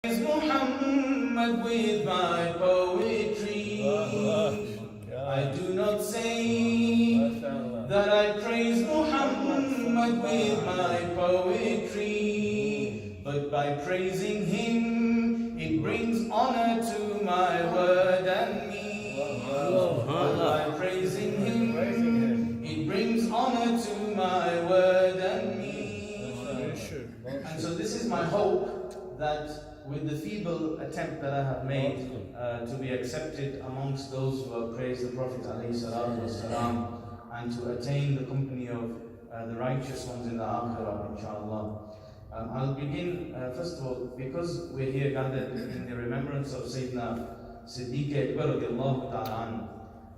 Praise Muhammad with my poetry. I do not say that I praise Muhammad with my poetry, but by praising him, it brings honor to my word and me. But by praising him, it brings honor to my word and me. And so this is my hope, that with the feeble attempt that I have made to be accepted amongst those who have praised the Prophet ﷺ, and to attain the company of the righteous ones in the Akhirah, inshallah. I'll begin, first of all, because we're here gathered in the remembrance of Sayyidina Siddiq Akbar radiallahu ta'ala anhu.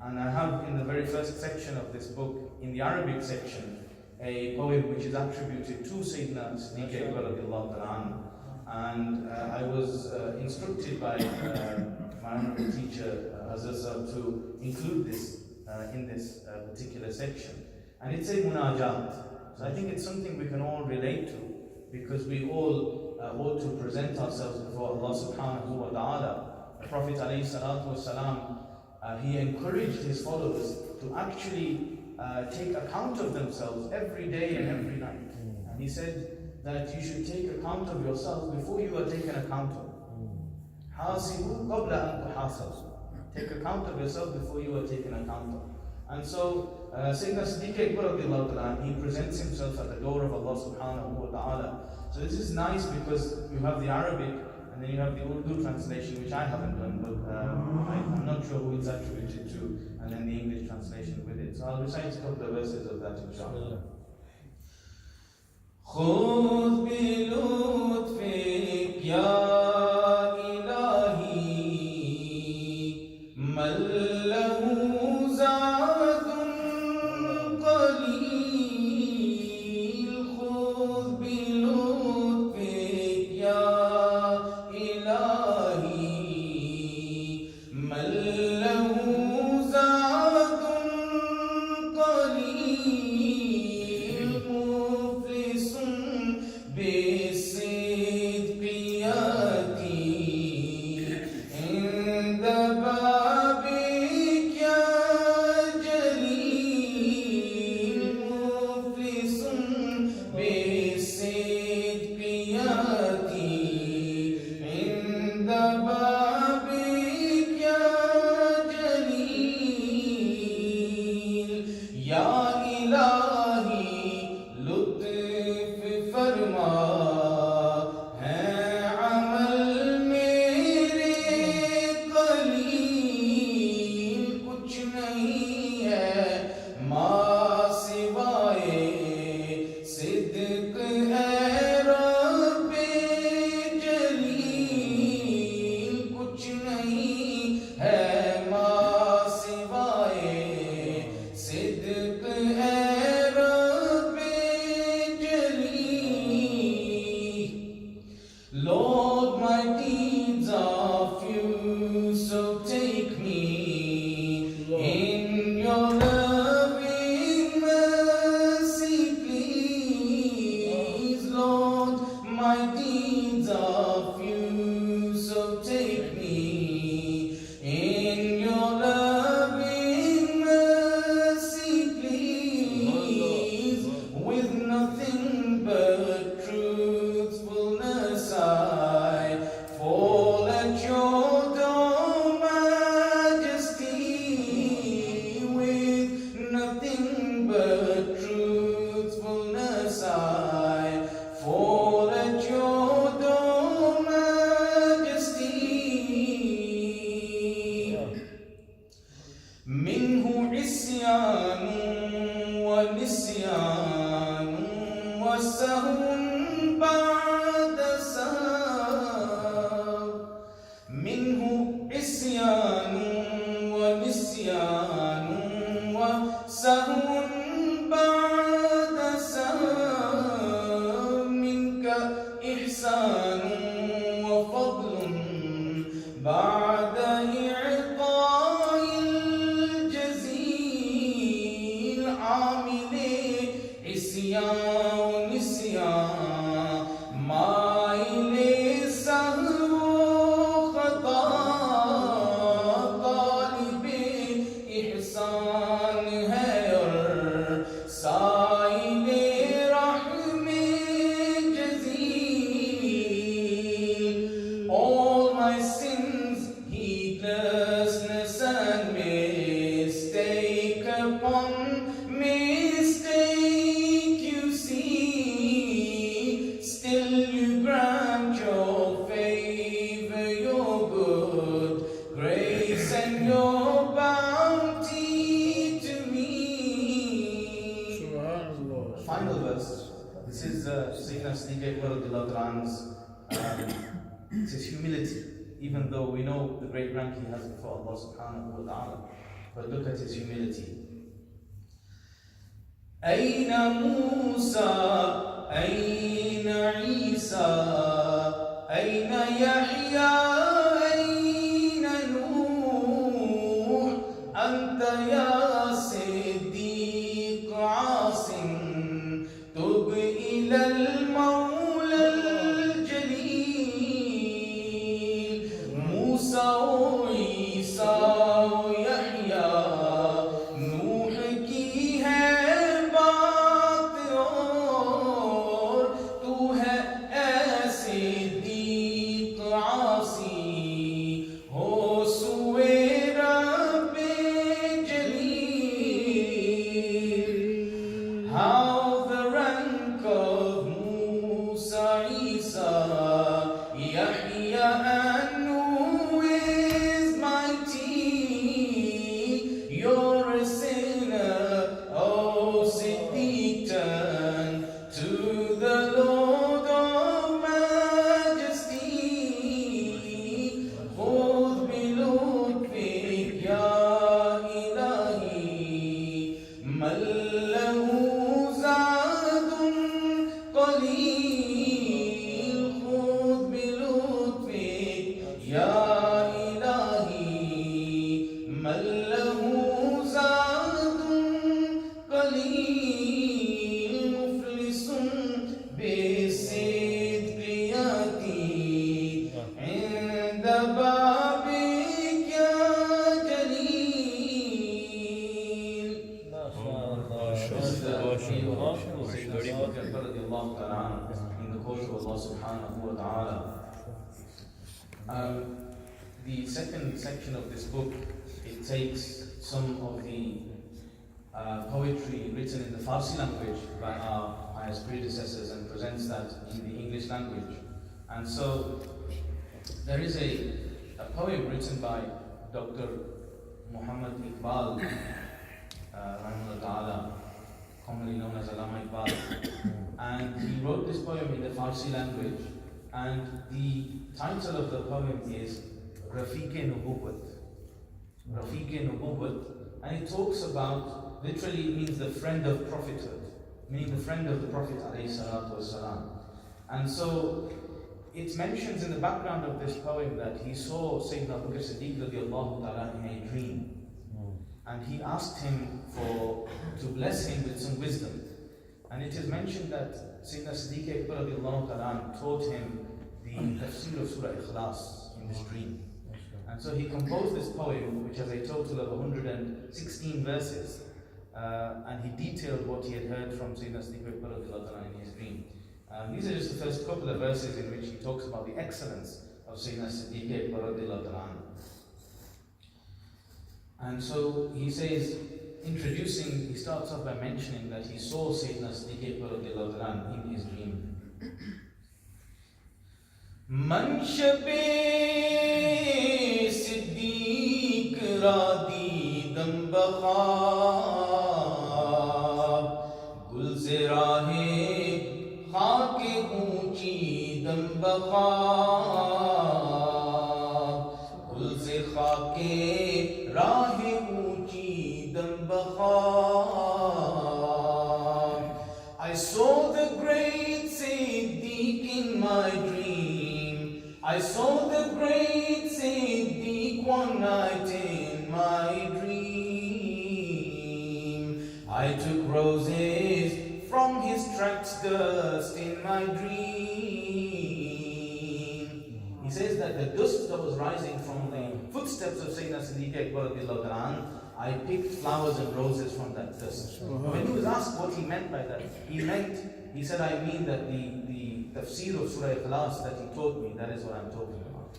And I have in the very first section of this book, in the Arabic section, a poem which is attributed to Sayyidina Siddiq Akbar radiallahu ta'ala anhu. And I was instructed by my honorable teacher, Hazrat, to include this in this particular section. And it's a munajat. So I think it's something we can all relate to, because we all ought to present ourselves before Allah subhanahu wa ta'ala. The Prophet ﷺ, he encouraged his followers to actually take account of themselves every day and every night. And he said that you should take account of yourself before you are taken account of. Hasibu qabla an tuhasabu. Take account of yourself before you are taken account of. And so Sayyidina Siddiq Akbar, he presents himself at the door of Allah subhanahu wa ta'ala. So this is nice because you have the Arabic and then you have the Urdu translation, which I haven't done, but I'm not sure who it's attributed to, and then the English translation with it. So I'll recite a couple of verses of that, inshallah. خذ بلطفك يا إلهي من له زاد قليل. خذ بلطفك يا إلهي من له زاد قليل. مفلس بالصدق يأتي عند بابك يا جليل. مفلس بالصدق يأتي عند بابك يا جليل. يا إلهي لطف فرما ہے عمل میرے قلیل. کچھ نہیں ہے ماں سوائے صدق ہے رب جلیل. کچھ نہیں ہے ماں سوائے صدق ہے رب جلیل. Lord, my deeds are few, so take me in your loving mercy, please. Lord, my deeds are few, so take me in your loving mercy, please. With nothing but truthfulness I fall at your radiallahu anhu's, it's his humility. Even though we know the great rank he has before Allah subhanahu wa ta'ala. But look at his humility. أين موسى أين عيسى أين يحيى أين نوح أنت يا صديق عاصم تب إلى المولى الجليل موسى وعيسى ويحيى نوح की है बात और तू है ऐसे दीक आसी हो सुए रब्बे जलील. How the rank of Musa, Isa, Yahya and Nuh is mighty. You're a sinner, oh Siddiq, turn to the Lord of Majesty. خذ بلطفك يا إلهي من له زاد قليل. خذ بلطفك يا إلهي من له زاد قليل. مفلس بالصدق يأتي عند بابك يا جليل. In the court of Allah subhanahu wa ta'ala. The second section of this book, it takes some of the poetry written in the Farsi language by our pious predecessors and presents that in the English language. And so there is a poem written by Dr. Muhammad Iqbal, Rahimahullah Ta'ala, commonly known as Allama Iqbal. And he wrote this poem in the Farsi language, and the title of the poem is Rafiq-e-Nubuwwat. Rafiq-e-Nubuwwat, and it talks about, literally it means the friend of prophethood, meaning the friend of the Prophet ﷺ. And so it mentions in the background of this poem that he saw Sayyidina Abu Bakr Siddiq radiallahu ta'ala in a dream. And he asked him to bless him with some wisdom. And it is mentioned that Sayyidina Siddiq radiallahu ta'ala taught him the tafsir of Surah Ikhlas in this dream. And so he composed this poem, which has a total of 116 verses, and he detailed what he had heard from Sayyidina Siddiq radiallahu ta'ala in his dream. These are just the first couple of verses in which he talks about the excellence of Sayyidina Siddiq radiallahu ta'ala. And so he says, he starts off by mentioning that he saw Sayyidina Siddiq radiallahu ta'ala in his dream. Manshab-e Siddiq ra deedam bakhab, gulze-rahe khak-e unchi dam bakhab, gulze-khak-e rahe unchi dam bakhab. I saw the great Siddiq in my dream. I saw the great Siddiq one night in my dream. I took roses from his tracks, dust in my dream. He says that the dust that was rising from the footsteps of Sayyidina Siddiq radiallahu ta'ala, I picked flowers and roses from that dust. When he was asked what he meant by that, he said, I mean that the tafsir of Surah Ikhlas that he taught me, that is what I'm talking about.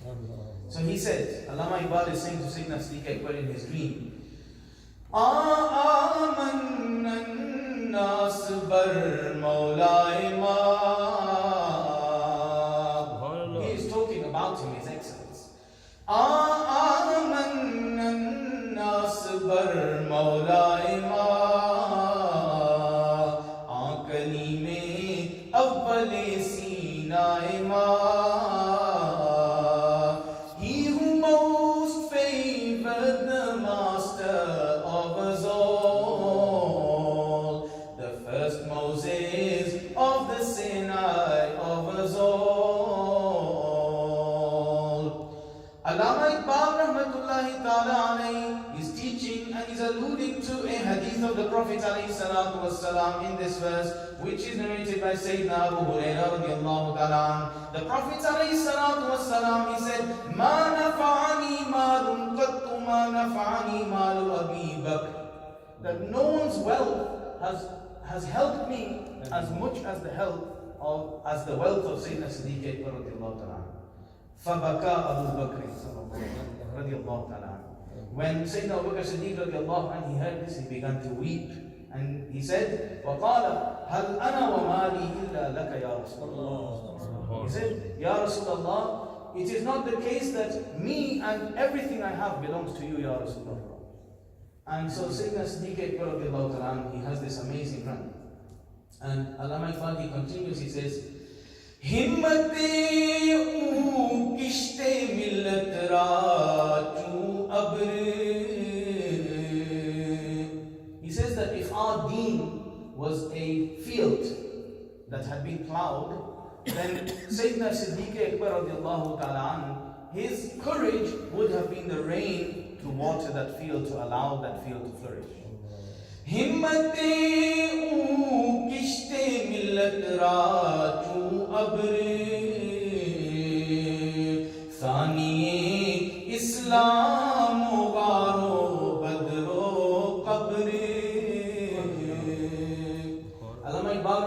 So he said, Allama Iqbal is saying to Sayyidina Siddiq in his dream, Amanna nas bar Maulana. He is talking about him, his excellence. Amanna nas bar Maulana. Akali mein awwal sina Allama Iqbal rahmatullahi ta'ala alayhi is teaching and is alluding to a hadith of the Prophet alayhi salatu wasalam in this verse, which is narrated by Sayyidina Abu Hurairah radiallahu ta'ala. The Prophet alayhi salatu wasalam, he said, "Ma nafa'ani malun qattu ma nafa'ani malu Abi Bakr." That no one's wealth has helped me as much as the wealth of Sayyidina Siddiq Akbar radiallahu ta'ala. فَبَكَى أَبُو بَكْرٍ radiallahu ta'ala. When Sayyidina Abu Bakr Siddiq radiallahu anhu, he heard this, he began to weep. And he said, وَقَالَ هَلْ أَنَا وَمَالِي إِلَّا لَكَ يَا رَسُولَ اللَّهِ. He said, Ya Rasulullah, it is not the case that me and everything I have belongs to you, Ya Rasulullah. And so Sayyidina Siddiq Akbar radiallahu ta'ala, he has this amazing run. And Allama Iqbal, he continues, he says, Himmate oo kishte millat raatu abr. He says that if our deen was a field that had been plowed, then Sayyidina Siddiq Akbar radiallahu ta'ala, his courage would have been the rain to water that field, to allow that field to flourish. Himmate oo kishte millat raatu abr Thaniye Islam garo badro qabr. Allama Iqbal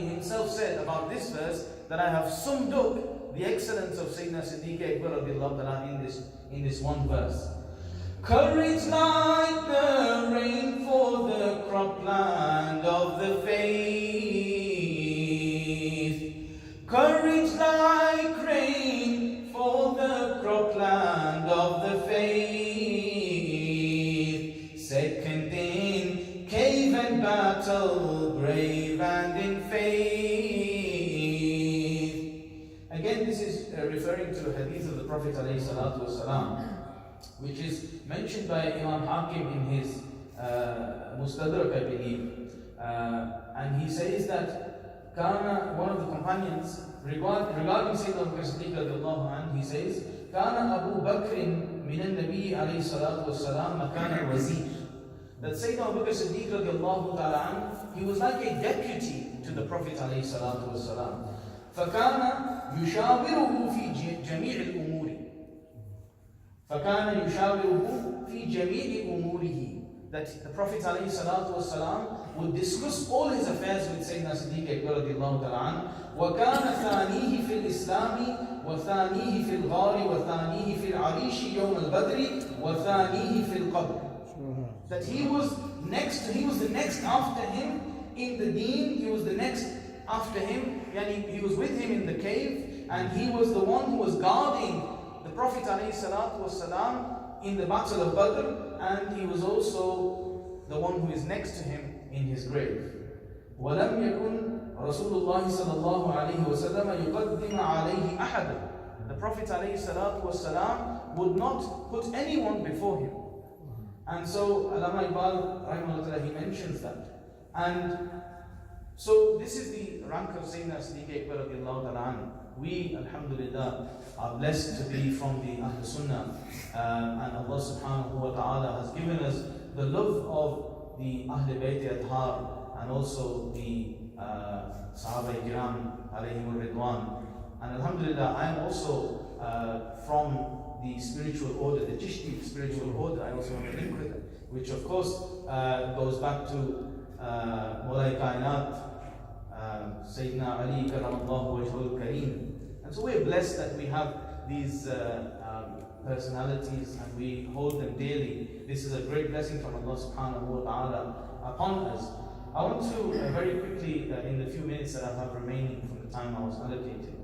himself said about this verse that I have summed up the excellence of Sayyidina Siddiq Akbar in this one verse. Courage like the rain for the cropland of the faith. Courage like rain for the cropland of the faith. Second in cave and battle, brave and in faith. Again, this is referring to a hadith of the Prophet ﷺ, which is mentioned by Imam Hakim in his Mustadrak, I believe. And he says that one of the companions, regarding Sayyidina Abu Bakr Siddiq radiallahu anhu, he says, Kana Abu Bakr min al-Nabi alayhi salatu wassalam makana wazir. That Sayyidina Abu Bakr Siddiq radiallahu ta'ala anhu, he was like a deputy to the Prophet alayhi salatu wassalam. فَكَانَ يُشَاوِرُهُ فِي جَمِيعِ الْأُمُورِ فَكَانَ يُشَاوِرُهُ فِي جَمِيعِ أُمُورِهِ. That the Prophet ﷺ would discuss all his affairs with Sayyidina Siddiq Akbar radiallahu ta'ala. وَكَانَ ثَانِيهِ فِي الْإِسْلَامِ وَثَانِيهِ فِي الْغَارِ وَثَانِيهِ فِي الْعَرِيشِ يَوْمَ الْبَدْرِ وَثَانِيهِ فِي الْقَبْرِ. That he was the next after him in the deen, he was the next after him, yani he was with him in the cave, and he was the one who was guarding the Prophet ﷺ in the battle of Badr, and he was also the one who is next to him in his grave. وَلَمْ يَكُنْ رَسُولُ اللَّهِ صَلَى اللَّهُ عَلَيْهِ وَسَلَّمَ يُقَدِّمَ عَلَيْهِ أَحَدًا. The Prophet ﷺ would not put anyone before him. And so Allama Iqbal rahimahullah, he mentions that. And so this is the rank of Sayyidina Siddiq Akbar radiallahu ta'ala. We, alhamdulillah, are blessed to be from the Ahl Sunnah, and Allah subhanahu wa ta'ala has given us the love of the Ahl Bayt Athar and also the Sahaba Kiram alayhim ridwan. And alhamdulillah, I am also from the spiritual order, the Chishti spiritual order. I also have a link with it, which of course goes back to Maulana Kainat, Sayyidina Ali karamallahu wajhul kareem. And so we're blessed that we have these personalities and we hold them dearly. This is a great blessing from Allah subhanahu wa ta'ala upon us. I want to very quickly, in the few minutes that I have remaining from the time I was allocated,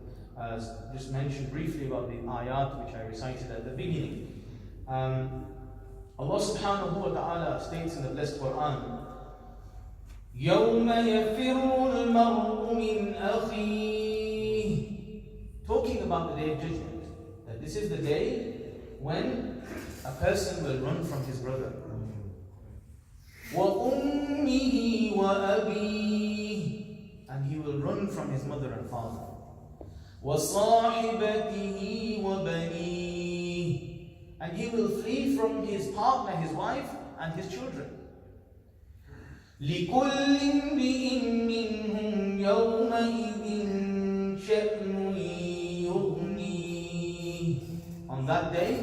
just mention briefly about the ayat which I recited at the beginning. Allah subhanahu wa ta'ala states in the blessed Quran, يَوْمَ يَفِرُّ الْمَرْءُ مِنْ أَخِيهِ. Talking about the Day of Judgment. That this is the day when a person will run from his brother. وَأُمِّهِ وَأَبِيهِ. And he will run from his mother and father. وَصَاحِبَتِهِ وَبَنِيهِ. from his partner, his wife, and his children. لِكُلِّ امْرِئٍ مِّنْهُمْ يَوْمَئِذٍ شَأْنٌ يُغْنِيهِ. On that day,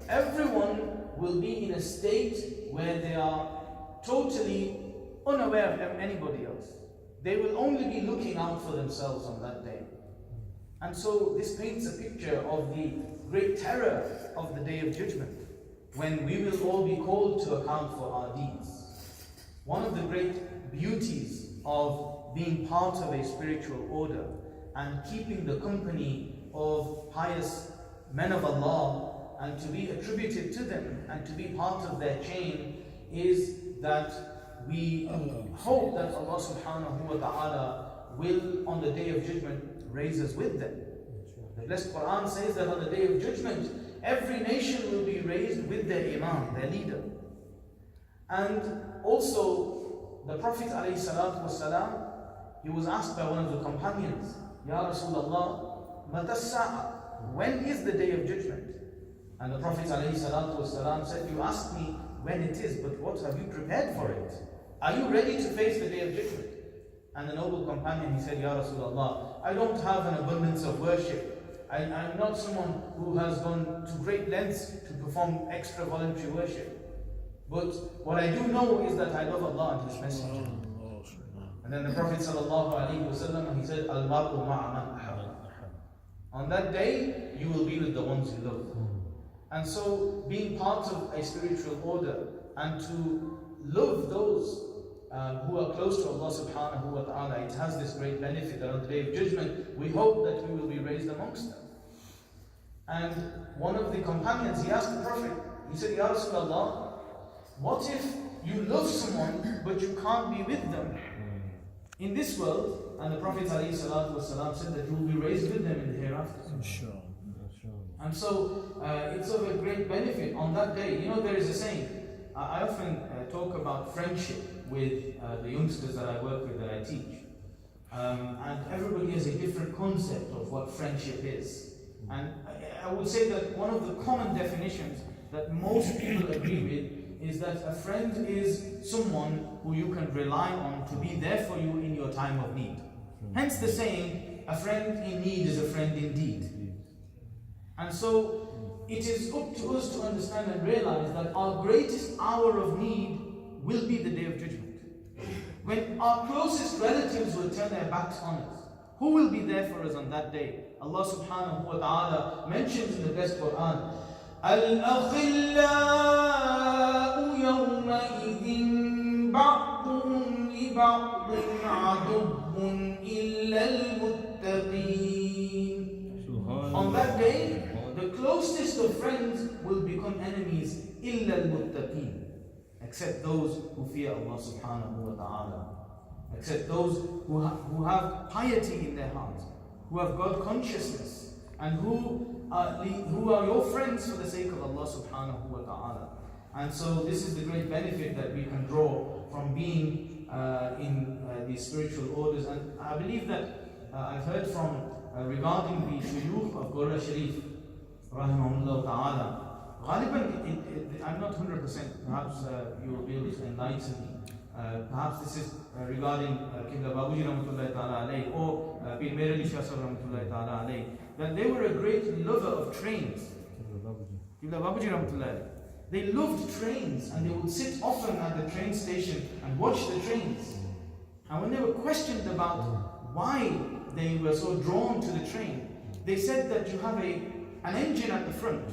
everyone will be in a state where they are totally unaware of anybody else. They will only be looking out for themselves on that day. And so this paints a picture of the great terror of the Day of Judgment, when we will all be called to account for our deeds. One of the great beauties of being part of a spiritual order and keeping the company of pious men of Allah and to be attributed to them and to be part of their chain is that we hope that Allah subhanahu wa ta'ala will on the Day of Judgment raise us with them. The blessed Quran says that on the Day of Judgment every nation will be raised with their imam, their leader. And also the Prophet ﷺ, he was asked by one of the companions, Ya Rasulullah, Mata as-sa'a? When is the Day of Judgment? And the Prophet ﷺ said, you asked me when it is, but what have you prepared for it? Are you ready to face the Day of Judgment? And the noble companion, he said, Ya Rasulullah, I don't have an abundance of worship. I'm not someone who has gone to great lengths to perform extra voluntary worship. But what I do know is that I love Allah and His Messenger. And then the Prophet ﷺ, he said, Al-Mar'u ma'a man ahab. On that day, you will be with the ones you love. And so, being part of a spiritual order and to love those who are close to Allah subhanahu wa ta'ala, it has this great benefit that on the Day of Judgment, we hope that we will be raised amongst them. And one of the companions, he asked the Prophet, he said, Ya Rasulullah, what if you love someone but you can't be with them in this world? And the Prophet ﷺ said that you will be raised with them in the hereafter. And so it's of a great benefit on that day. You know, there is a saying, I often talk about friendship with the youngsters that I work with, that I teach. And everybody has a different concept of what friendship is. And I would say that one of the common definitions that most people agree with is that a friend is someone who you can rely on to be there for you in your time of need. Hence the saying, a friend in need is a friend indeed. And so it is up to us to understand and realize that our greatest hour of need will be the Day of Judgment. When our closest relatives will turn their backs on us, who will be there for us on that day? Allah subhanahu wa ta'ala mentions in the blessed Quran, Al-akhillau yawma'idhin ba'duhum li ba'din adubbun illa al-muttaqeen. On that day, the closest of friends will become enemies illa al-muttaqeen, except those who fear Allah subhanahu wa ta'ala, except those who have piety in their hearts, who have God consciousness, and who are your friends for the sake of Allah subhanahu wa ta'ala. And so this is the great benefit that we can draw from being in these spiritual orders. And I believe that I've heard from regarding the shuyukh of Gora Sharif, rahimahullah ta'ala, Ghaliban, I'm not 100%, perhaps you will be able to enlighten me. Perhaps this is regarding Qibla Babuji rahmatullahi ta'ala alayh, or Muneer-ul-Islam rahmatullahi ta'ala alayh, that they were a great lover of trains. Qibla Babuji rahmatullahi. They loved trains, and they would sit often at the train station and watch the trains. And when they were questioned about why they were so drawn to the train, they said that you have an engine at the front,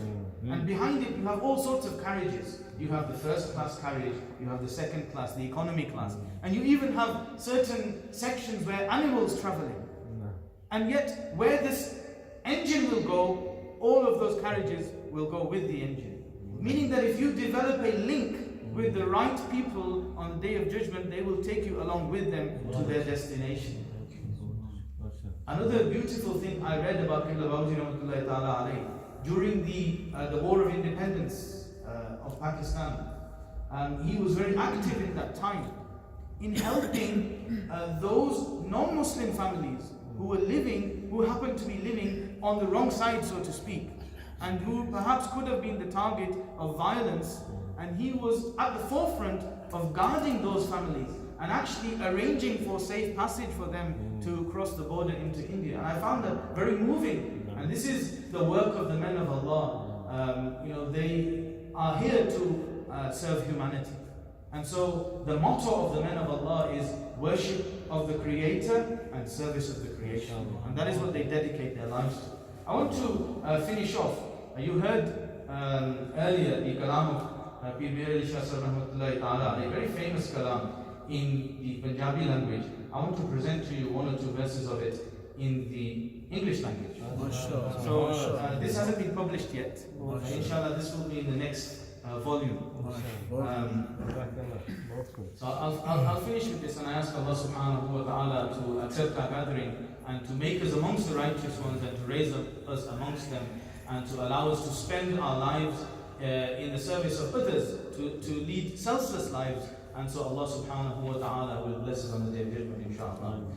and behind it you have all sorts of carriages. You have the first class carriage, you have the second class, the economy class, and you even have certain sections where animals travel in. And yet, where this engine will go, all of those carriages will go with the engine. Meaning that if you develop a link with the right people on the Day of Judgment, they will take you along with them to their destination. Another beautiful thing I read about Qibla Babuji rahmatullahi ta'ala alayh, during the War of Independence of Pakistan, he was very active in that time in helping those non-Muslim families who happened to be living on the wrong side, so to speak. and who perhaps could have been the target of violence, and he was at the forefront of guarding those families and actually arranging for safe passage for them to cross the border into India. And I found that very moving. And this is the work of the men of Allah. They are here to serve humanity. And so the motto of the men of Allah is worship of the Creator and service of the creation. And that is what they dedicate their lives to. I want to finish off. You heard earlier the kalam of Pir Mir Ali Shah Sahib Rahmatullahi Ta'ala, a very famous kalam in the Punjabi language. I want to present to you one or two verses of it in the English language. So this hasn't been published yet. Inshallah, this will be in the next volume. So I'll finish with this, and I ask Allah subhanahu wa ta'ala to accept our gathering and to make us amongst the righteous ones and to raise us amongst them and to allow us to spend our lives in the service of others, to lead selfless lives. And so Allah subhanahu wa ta'ala will bless us on the day of judgment, inshallah.